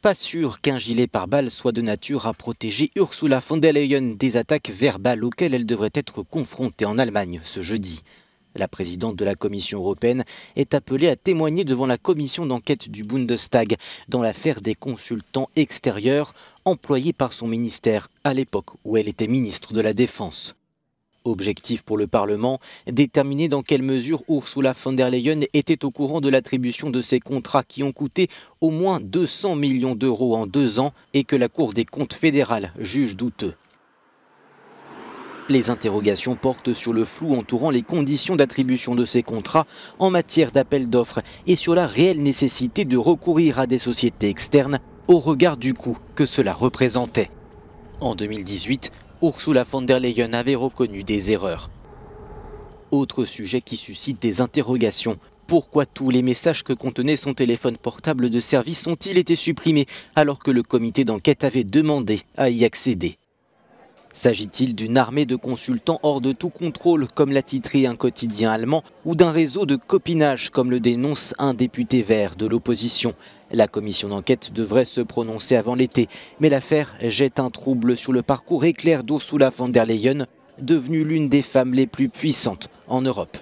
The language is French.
Pas sûr qu'un gilet pare-balles soit de nature à protéger Ursula von der Leyen des attaques verbales auxquelles elle devrait être confrontée en Allemagne ce jeudi. La présidente de la Commission européenne est appelée à témoigner devant la commission d'enquête du Bundestag dans l'affaire des consultants extérieurs employés par son ministère à l'époque où elle était ministre de la Défense. Objectif pour le Parlement, déterminer dans quelle mesure Ursula von der Leyen était au courant de l'attribution de ces contrats qui ont coûté au moins 200 millions d'euros en 2 ans et que la Cour des comptes fédérale juge douteux. Les interrogations portent sur le flou entourant les conditions d'attribution de ces contrats en matière d'appel d'offres et sur la réelle nécessité de recourir à des sociétés externes au regard du coût que cela représentait. En 2018, Ursula von der Leyen avait reconnu des erreurs. Autre sujet qui suscite des interrogations. Pourquoi tous les messages que contenait son téléphone portable de service ont-ils été supprimés alors que le comité d'enquête avait demandé à y accéder? S'agit-il d'une armée de consultants hors de tout contrôle, comme l'a titré un quotidien allemand, ou d'un réseau de copinage, comme le dénonce un député vert de l'opposition? La commission d'enquête devrait se prononcer avant l'été, mais l'affaire jette un trouble sur le parcours éclair d'Ursula von der Leyen, devenue l'une des femmes les plus puissantes en Europe.